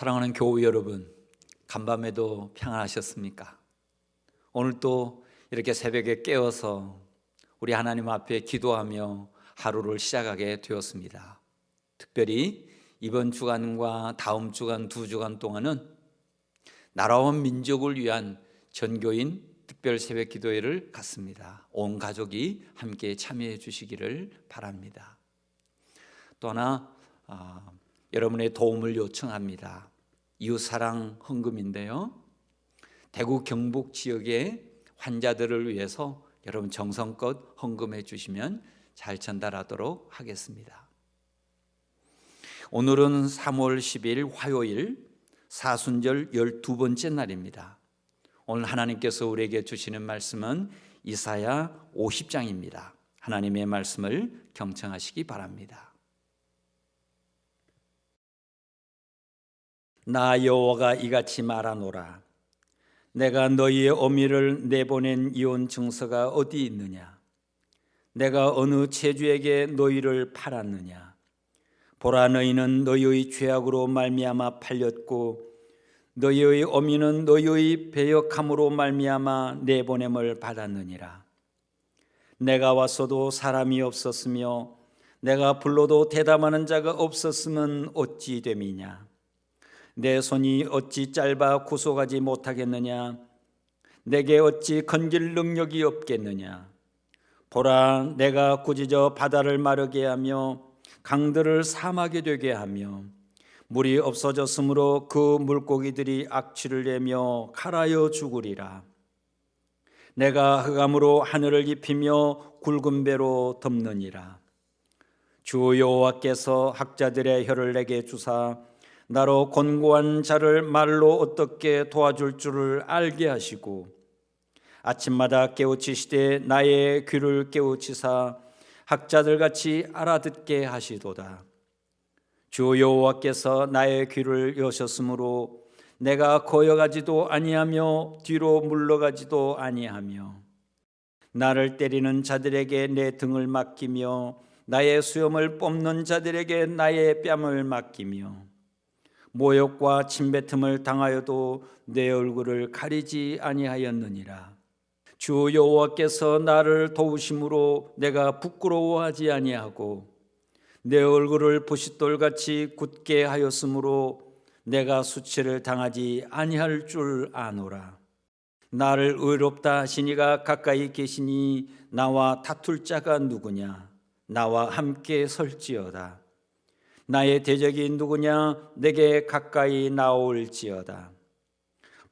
사랑하는 교우 여러분, 간밤에도 평안하셨습니까? 오늘 또 이렇게 새벽에 깨어서 우리 하나님 앞에 기도하며 하루를 시작하게 되었습니다. 특별히 이번 주간과 다음 주간 두 주간 동안은 나라와 민족을 위한 전교인 특별 새벽 기도회를 갖습니다. 온 가족이 함께 참여해 주시기를 바랍니다. 또 하나 여러분의 도움을 요청합니다. 이웃사랑 헌금인데요, 대구 경북 지역의 환자들을 위해서 여러분 정성껏 헌금해 주시면 잘 전달하도록 하겠습니다. 오늘은 3월 10일 화요일 사순절 12번째 날입니다. 오늘 하나님께서 우리에게 주시는 말씀은 이사야 50장입니다. 하나님의 말씀을 경청하시기 바랍니다. 나 여호와가 이같이 말하노라. 내가 너희의 어미를 내보낸 이혼 증서가 어디 있느냐? 내가 어느 체주에게 너희를 팔았느냐? 보라, 너희는 너희의 죄악으로 말미암아 팔렸고 너희의 어미는 너희의 배역함으로 말미암아 내보냄을 받았느니라. 내가 왔어도 사람이 없었으며 내가 불러도 대답하는 자가 없었으면 어찌 됨이냐? 내 손이 어찌 짧아 구속하지 못하겠느냐? 내게 어찌 건질 능력이 없겠느냐? 보라, 내가 꾸짖어 바다를 마르게 하며 강들을 사막이 되게 하며 물이 없어졌으므로 그 물고기들이 악취를 내며 칼하여 죽으리라. 내가 흑암으로 하늘을 입히며 굵은 배로 덮느니라. 주 여호와께서 학자들의 혀를 내게 주사 나로 곤고한 자를 말로 어떻게 도와줄 줄을 알게 하시고 아침마다 깨우치시되 나의 귀를 깨우치사 학자들같이 알아듣게 하시도다. 주 여호와께서 나의 귀를 여셨으므로 내가 거여가지도 아니하며 뒤로 물러가지도 아니하며 나를 때리는 자들에게 내 등을 맡기며 나의 수염을 뽑는 자들에게 나의 뺨을 맡기며 모욕과 침뱉음을 당하여도 내 얼굴을 가리지 아니하였느니라. 주 여호와께서 나를 도우심으로 내가 부끄러워하지 아니하고 내 얼굴을 부싯돌같이 굳게 하였으므로 내가 수치를 당하지 아니할 줄 아노라. 나를 의롭다 하시니가 가까이 계시니 나와 다툴 자가 누구냐? 나와 함께 설지어다. 나의 대적이 누구냐? 내게 가까이 나올지어다.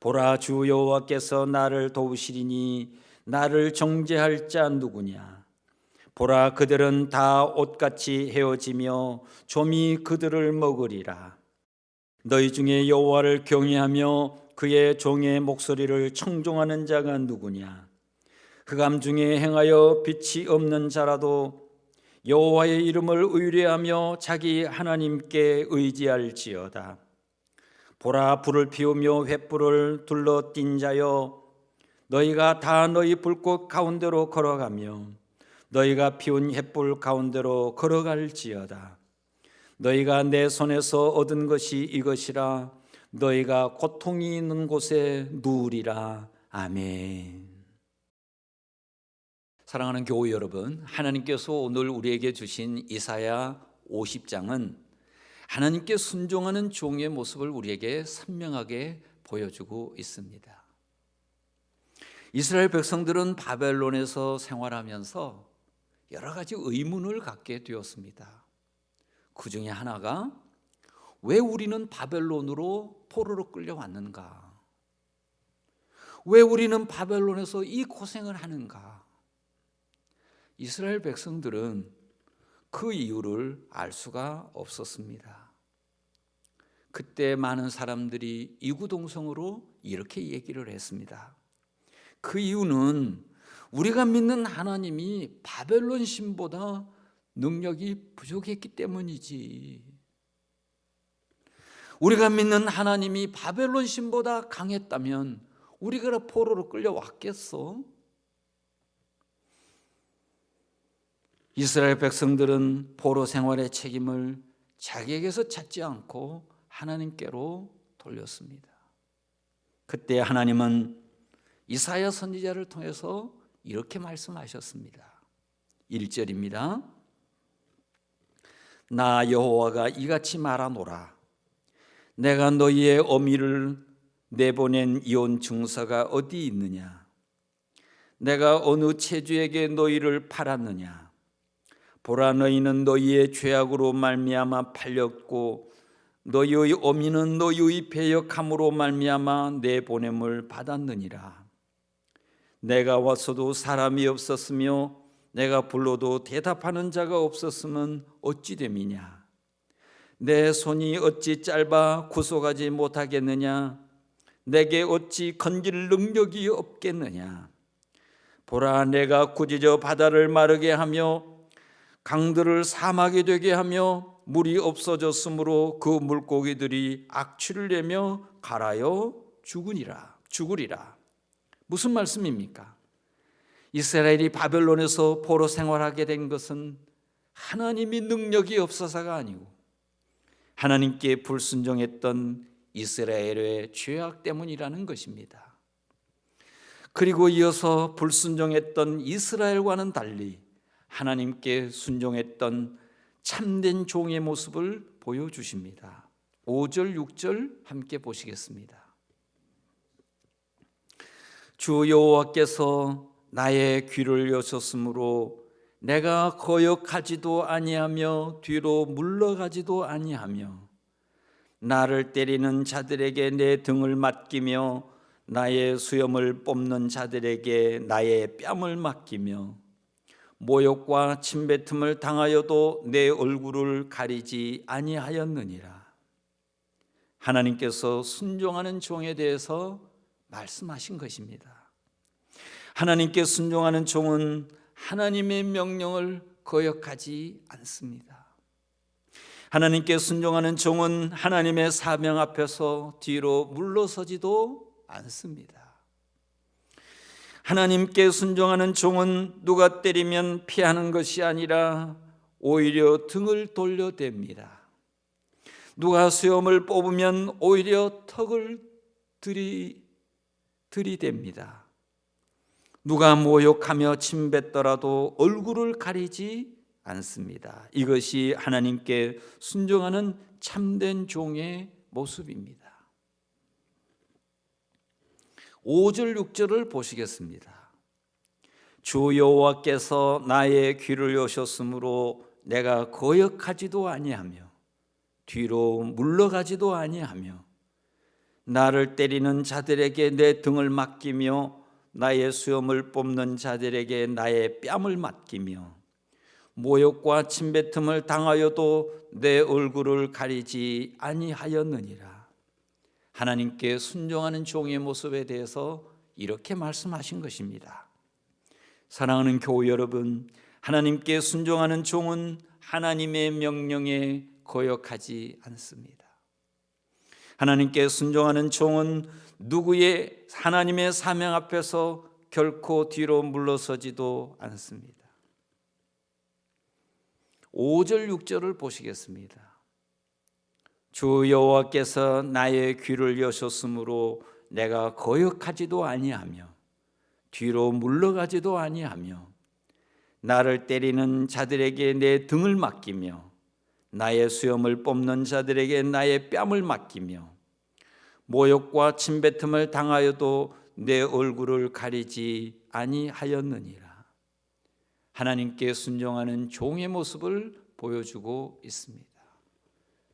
보라, 주 여호와께서 나를 도우시리니 나를 정죄할 자 누구냐? 보라, 그들은 다 옷같이 헤어지며 좀이 그들을 먹으리라. 너희 중에 여호와를 경외하며 그의 종의 목소리를 청종하는 자가 누구냐? 흑암 중에 행하여 빛이 없는 자라도 여호와의 이름을 의뢰하며 자기 하나님께 의지할지어다. 보라, 불을 피우며 횃불을 둘러 띈 자여, 너희가 다 너희 불꽃 가운데로 걸어가며 너희가 피운 횃불 가운데로 걸어갈지어다. 너희가 내 손에서 얻은 것이 이것이라. 너희가 고통이 있는 곳에 누우리라. 아멘. 사랑하는 교우 여러분, 하나님께서 오늘 우리에게 주신 이사야 50장은 하나님께 순종하는 종의 모습을 우리에게 선명하게 보여주고 있습니다. 이스라엘 백성들은 바벨론에서 생활하면서 여러 가지 의문을 갖게 되었습니다. 그 중에 하나가, 왜 우리는 바벨론으로 포로로 끌려왔는가? 왜 우리는 바벨론에서 이 고생을 하는가? 이스라엘 백성들은 그 이유를 알 수가 없었습니다. 그때 많은 사람들이 이구동성으로 이렇게 얘기를 했습니다. 그 이유는 우리가 믿는 하나님이 바벨론 신보다 능력이 부족했기 때문이지. 우리가 믿는 하나님이 바벨론 신보다 강했다면 우리가 포로로 끌려왔겠어? 이스라엘 백성들은 포로 생활의 책임을 자기에게서 찾지 않고 하나님께로 돌렸습니다. 그때 하나님은 이사야 선지자를 통해서 이렇게 말씀하셨습니다. 1절입니다. 나 여호와가 이같이 말하노라. 내가 너희의 어미를 내보낸 이혼 증서가 어디 있느냐? 내가 어느 체주에게 너희를 팔았느냐? 보라, 너희는 너희의 죄악으로 말미암아 팔렸고 너희의 어미는 너희의 배역함으로 말미암아 내보냄을 받았느니라. 내가 왔어도 사람이 없었으며 내가 불러도 대답하는 자가 없었으면 어찌 됨이냐? 내 손이 어찌 짧아 구속하지 못하겠느냐? 내게 어찌 건질 능력이 없겠느냐? 보라, 내가 꾸짖어 바다를 마르게 하며 강들을 사막이 되게 하며 물이 없어졌으므로 그 물고기들이 악취를 내며 갈아여 죽으리라. 무슨 말씀입니까? 이스라엘이 바벨론에서 포로 생활하게 된 것은 하나님이 능력이 없어서가 아니고 하나님께 불순종했던 이스라엘의 죄악 때문이라는 것입니다. 그리고 이어서 불순종했던 이스라엘과는 달리 하나님께 순종했던 참된 종의 모습을 보여주십니다. 5절, 6절 함께 보시겠습니다. 주 여호와께서 나의 귀를 여셨으므로 내가 거역하지도 아니하며 뒤로 물러가지도 아니하며 나를 때리는 자들에게 내 등을 맡기며 나의 수염을 뽑는 자들에게 나의 뺨을 맡기며 모욕과 침뱉음을 당하여도 내 얼굴을 가리지 아니하였느니라. 하나님께서 순종하는 종에 대해서 말씀하신 것입니다. 하나님께 순종하는 종은 하나님의 명령을 거역하지 않습니다. 하나님께 순종하는 종은 하나님의 사명 앞에서 뒤로 물러서지도 않습니다. 하나님께 순종하는 종은 누가 때리면 피하는 것이 아니라 오히려 등을 돌려댑니다. 누가 수염을 뽑으면 오히려 턱을 들이댑니다. 누가 모욕하며 침뱉더라도 얼굴을 가리지 않습니다. 이것이 하나님께 순종하는 참된 종의 모습입니다. 5절 6절을 보시겠습니다. 주 여호와께서 나의 귀를 여셨으므로 내가 거역하지도 아니하며 뒤로 물러가지도 아니하며 나를 때리는 자들에게 내 등을 맡기며 나의 수염을 뽑는 자들에게 나의 뺨을 맡기며 모욕과 침뱉음을 당하여도 내 얼굴을 가리지 아니하였느니라. 하나님께 순종하는 종의 모습에 대해서 이렇게 말씀하신 것입니다. 사랑하는 교우 여러분, 하나님께 순종하는 종은 하나님의 명령에 거역하지 않습니다. 하나님께 순종하는 종은 누구의 하나님의 사명 앞에서 결코 뒤로 물러서지도 않습니다. 5절 6절을 보시겠습니다. 주 여호와께서 나의 귀를 여셨으므로 내가 거역하지도 아니하며 뒤로 물러가지도 아니하며 나를 때리는 자들에게 내 등을 맡기며 나의 수염을 뽑는 자들에게 나의 뺨을 맡기며 모욕과 침뱉음을 당하여도 내 얼굴을 가리지 아니하였느니라. 하나님께 순종하는 종의 모습을 보여주고 있습니다.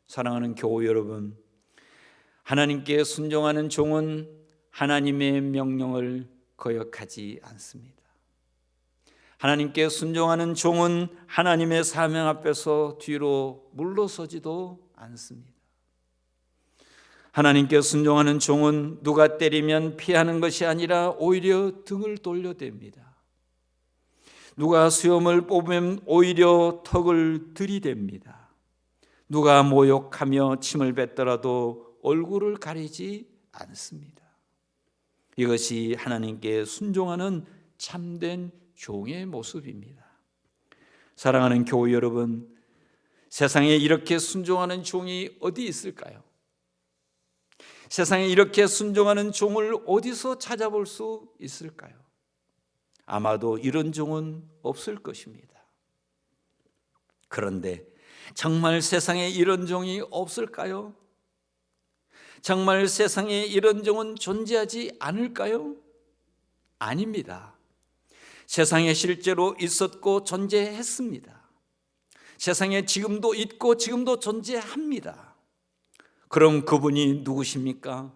사랑하는 교우 여러분, 하나님께 순종하는 종은 하나님의 명령을 거역하지 않습니다. 하나님께 순종하는 종은 하나님의 사명 앞에서 뒤로 물러서지도 않습니다. 하나님께 순종하는 종은 누가 때리면 피하는 것이 아니라 오히려 등을 돌려댑니다. 누가 수염을 뽑으면 오히려 턱을 들이댑니다. 누가 모욕하며 침을 뱉더라도 얼굴을 가리지 않습니다. 이것이 하나님께 순종하는 참된 종의 모습입니다. 사랑하는 교우 여러분, 세상에 이렇게 순종하는 종이 어디 있을까요? 세상에 이렇게 순종하는 종을 어디서 찾아볼 수 있을까요? 아마도 이런 종은 없을 것입니다. 그런데 정말 세상에 이런 종이 없을까요? 정말 세상에 이런 종은 존재하지 않을까요? 아닙니다. 세상에 실제로 있었고 존재했습니다. 세상에 지금도 있고 지금도 존재합니다. 그럼 그분이 누구십니까?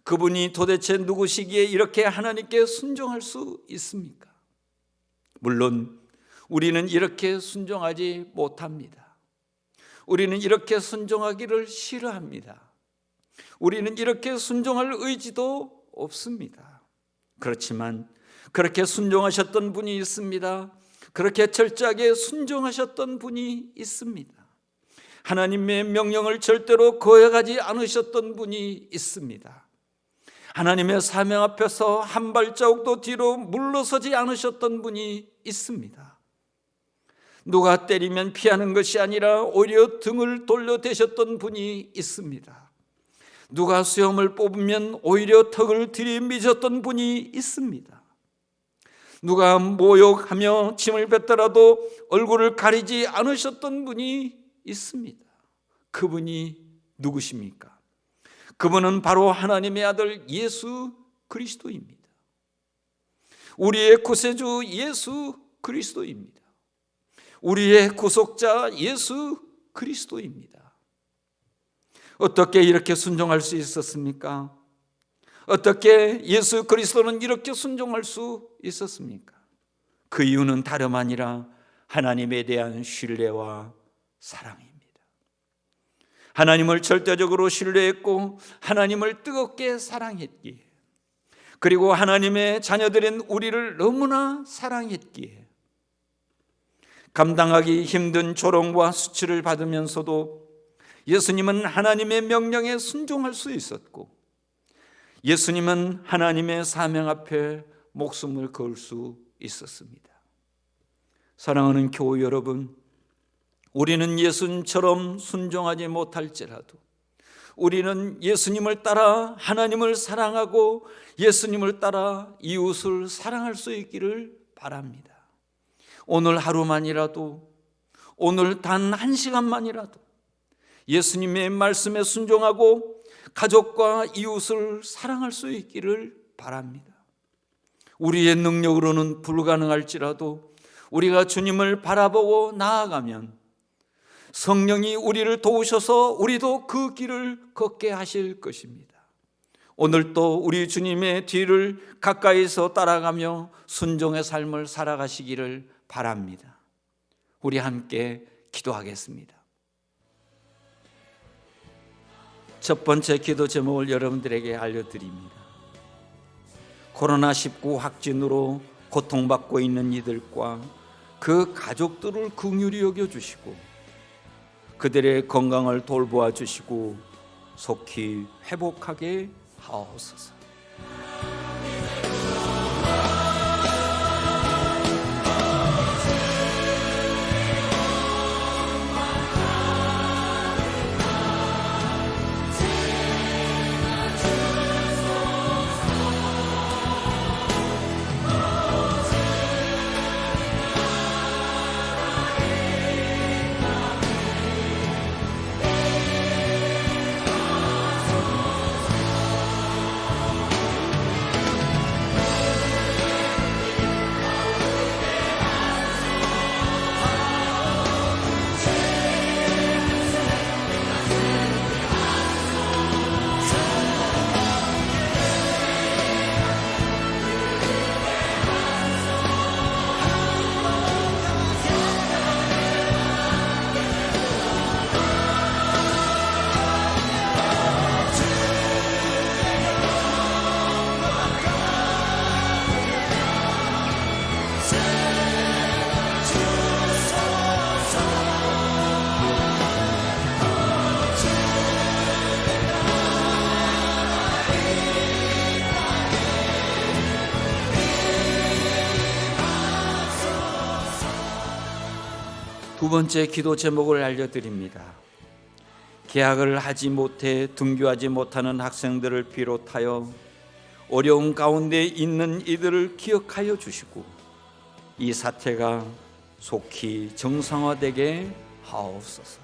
그분이 도대체 누구시기에 이렇게 하나님께 순종할 수 있습니까? 물론 우리는 이렇게 순종하지 못합니다. 우리는 이렇게 순종하기를 싫어합니다. 우리는 이렇게 순종할 의지도 없습니다. 그렇지만 그렇게 순종하셨던 분이 있습니다. 그렇게 철저하게 순종하셨던 분이 있습니다. 하나님의 명령을 절대로 거역하지 않으셨던 분이 있습니다. 하나님의 사명 앞에서 한 발자국도 뒤로 물러서지 않으셨던 분이 있습니다. 누가 때리면 피하는 것이 아니라 오히려 등을 돌려대셨던 분이 있습니다. 누가 수염을 뽑으면 오히려 턱을 들이미셨던 분이 있습니다. 누가 모욕하며 침을 뱉더라도 얼굴을 가리지 않으셨던 분이 있습니다. 그분이 누구십니까? 그분은 바로 하나님의 아들 예수 그리스도입니다. 우리의 구세주 예수 그리스도입니다. 우리의 구속자 예수 그리스도입니다. 어떻게 이렇게 순종할 수 있었습니까? 어떻게 예수 그리스도는 이렇게 순종할 수 있었습니까? 그 이유는 다름 아니라 하나님에 대한 신뢰와 사랑입니다. 하나님을 절대적으로 신뢰했고 하나님을 뜨겁게 사랑했기에, 그리고 하나님의 자녀들인 우리를 너무나 사랑했기에 감당하기 힘든 조롱과 수치를 받으면서도 예수님은 하나님의 명령에 순종할 수 있었고, 예수님은 하나님의 사명 앞에 목숨을 걸 수 있었습니다. 사랑하는 교우 여러분, 우리는 예수님처럼 순종하지 못할지라도 우리는 예수님을 따라 하나님을 사랑하고 예수님을 따라 이웃을 사랑할 수 있기를 바랍니다. 오늘 하루만이라도, 오늘 단 1시간만이라도 예수님의 말씀에 순종하고 가족과 이웃을 사랑할 수 있기를 바랍니다. 우리의 능력으로는 불가능할지라도 우리가 주님을 바라보고 나아가면 성령이 우리를 도우셔서 우리도 그 길을 걷게 하실 것입니다. 오늘도 우리 주님의 뒤를 가까이서 따라가며 순종의 삶을 살아가시기를 바랍니다. 우리 함께 기도하겠습니다. 첫 번째 기도 제목을 여러분들에게 알려드립니다. 코로나19 확진으로 고통받고 있는 이들과 그 가족들을 긍휼히 여겨주시고 그들의 건강을 돌보아 주시고 속히 회복하게 하옵소서. 두 번째 기도 제목을 알려드립니다. 계약을 하지 못해 등교하지 못하는 학생들을 비롯하여 어려운 가운데 있는 이들을 기억하여 주시고 이 사태가 속히 정상화되게 하옵소서.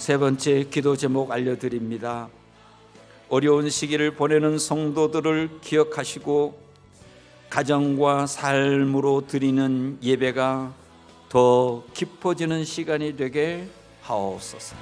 세 번째 기도 제목 알려드립니다. 어려운 시기를 보내는 성도들을 기억하시고 가정과 삶으로 드리는 예배가 더 깊어지는 시간이 되게 하옵소서.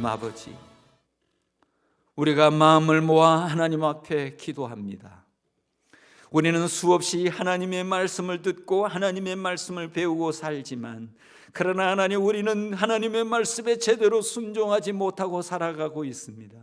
하나님 아버지, 우리가 마음을 모아 하나님 앞에 기도합니다. 우리는 수없이 하나님의 말씀을 듣고 하나님의 말씀을 배우고 살지만, 그러나 하나님, 우리는 하나님의 말씀에 제대로 순종하지 못하고 살아가고 있습니다.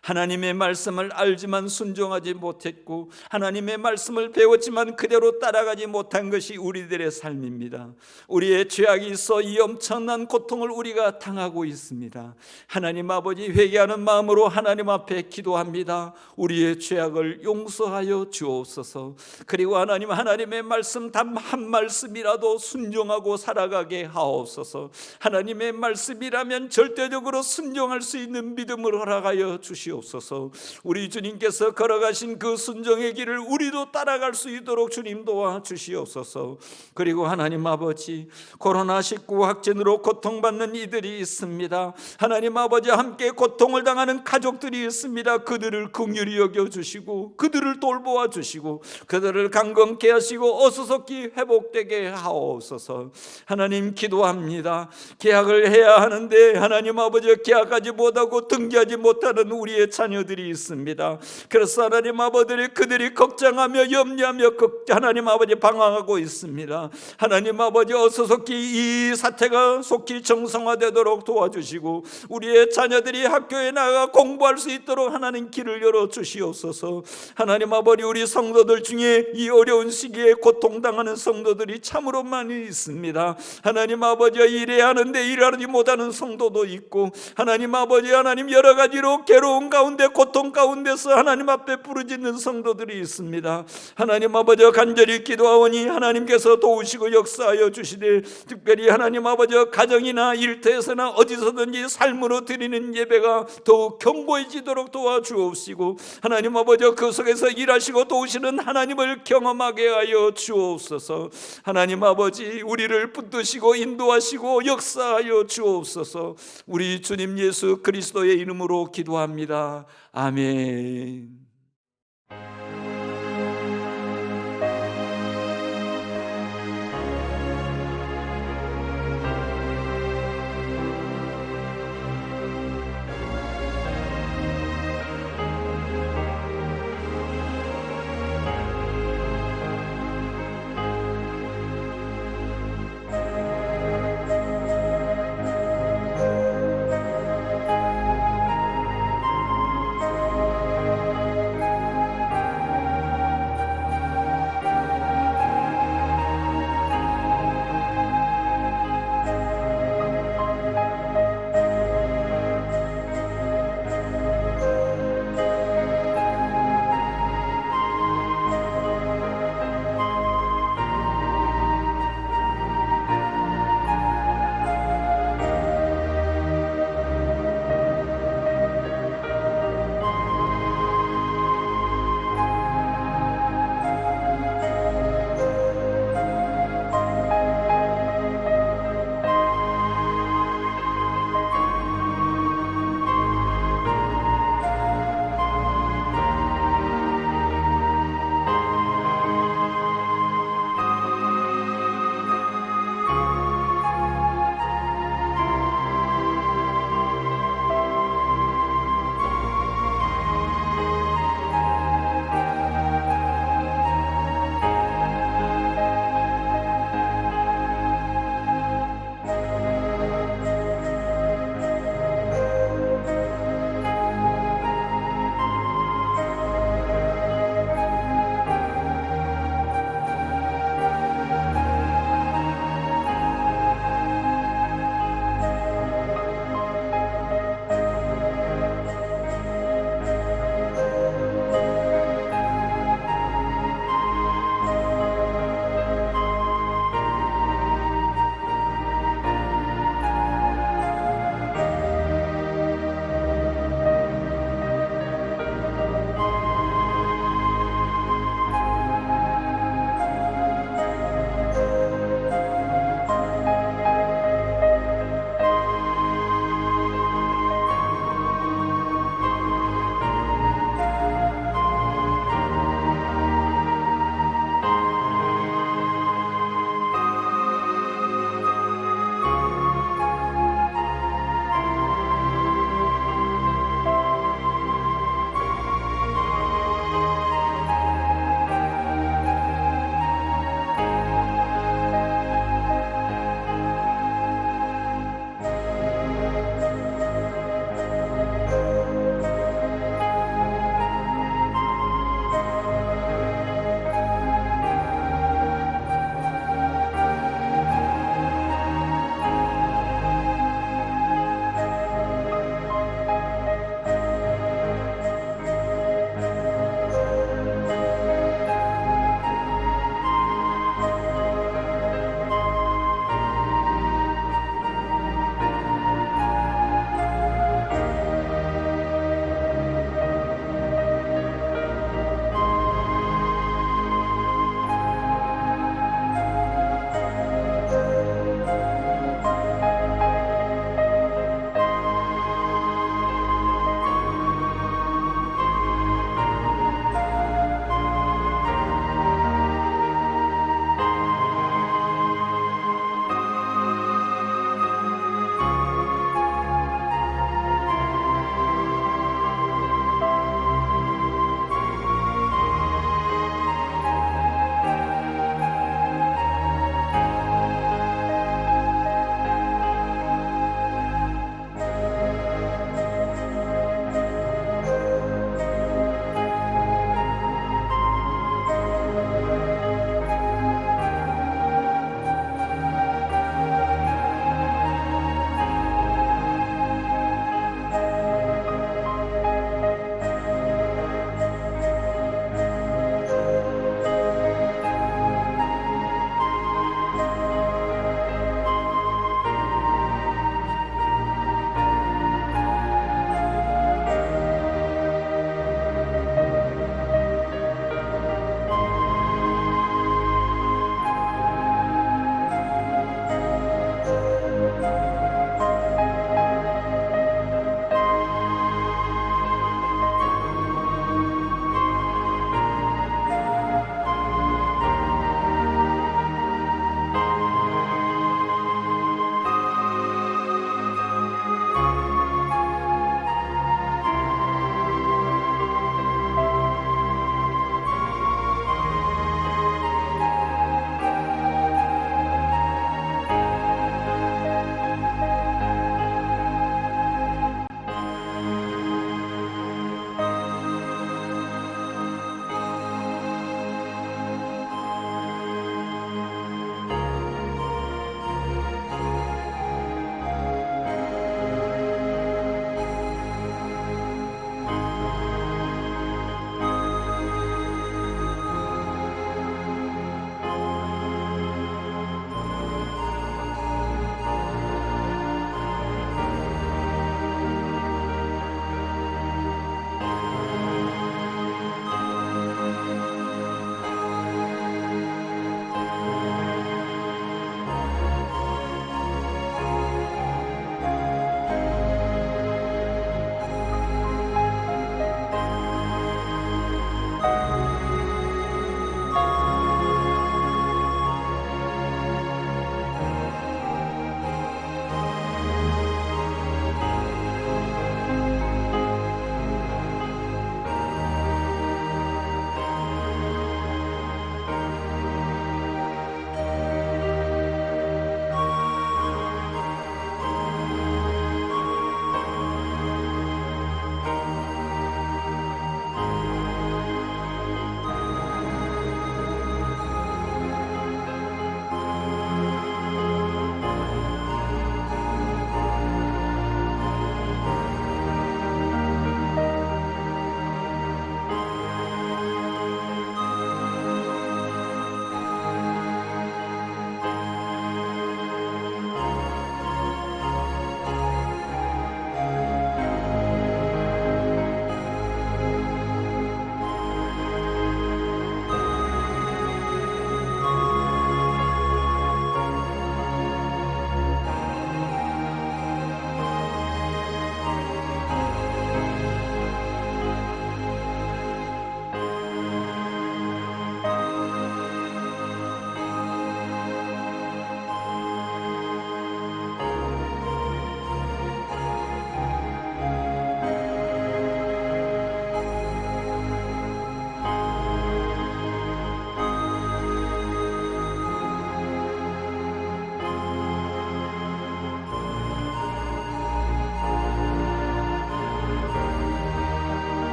하나님의 말씀을 알지만 순종하지 못했고, 하나님의 말씀을 배웠지만 그대로 따라가지 못한 것이 우리들의 삶입니다. 우리의 죄악이 있어 이 엄청난 고통을 우리가 당하고 있습니다. 하나님 아버지, 회개하는 마음으로 하나님 앞에 기도합니다. 우리의 죄악을 용서하여 주옵소서. 그리고 하나님, 하나님의 말씀 단 한 말씀이라도 순종하고 살아가게 하옵소서. 하나님의 말씀이라면 절대적으로 순종할 수 있는 믿음을 허락하여 주시옵소서. 우리 주님께서 걸어가신 그 순종의 길을 우리도 따라갈 수 있도록 주님 도와주시옵소서. 그리고 하나님 아버지, 코로나19 확진으로 고통받는 이들이 있습니다. 하나님 아버지, 함께 고통을 당하는 가족들이 있습니다. 그들을 긍휼히 여겨주시고 그들을 돌보아 주시고 그들을 강건케 하시고 어수속히 회복되게 하옵소서. 하나님, 기도합니다. 계약을 해야 하는데 하나님 아버지, 계약하지 못하고 등기하지 못하는 우리의 우리의 자녀들이 있습니다. 그래서 하나님 아버지, 그들이 걱정하며 염려하며 하나님 아버지 방황하고 있습니다. 하나님 아버지, 어서 속히 이 사태가 속히 정상화되도록 도와주시고 우리의 자녀들이 학교에 나가 공부할 수 있도록 하나님 길을 열어 주시옵소서. 하나님 아버지, 우리 성도들 중에 이 어려운 시기에 고통당하는 성도들이 참으로 많이 있습니다. 하나님 아버지, 일해야 하는데 일하지 못하는 성도도 있고, 하나님 아버지, 하나님 여러 가지로 괴로운 가운데 고통 가운데서 하나님 앞에 부르짖는 성도들이 있습니다. 하나님 아버지, 간절히 기도하오니 하나님께서 도우시고 역사하여 주시되, 특별히 하나님 아버지, 가정이나 일터에서나 어디서든지 삶으로 드리는 예배가 더욱 견고해지도록 도와주옵시고, 하나님 아버지, 그 속에서 일하시고 도우시는 하나님을 경험하게 하여 주옵소서. 하나님 아버지, 우리를 붙드시고 인도하시고 역사하여 주옵소서. 우리 주님 예수 그리스도의 이름으로 기도합니다. 아멘.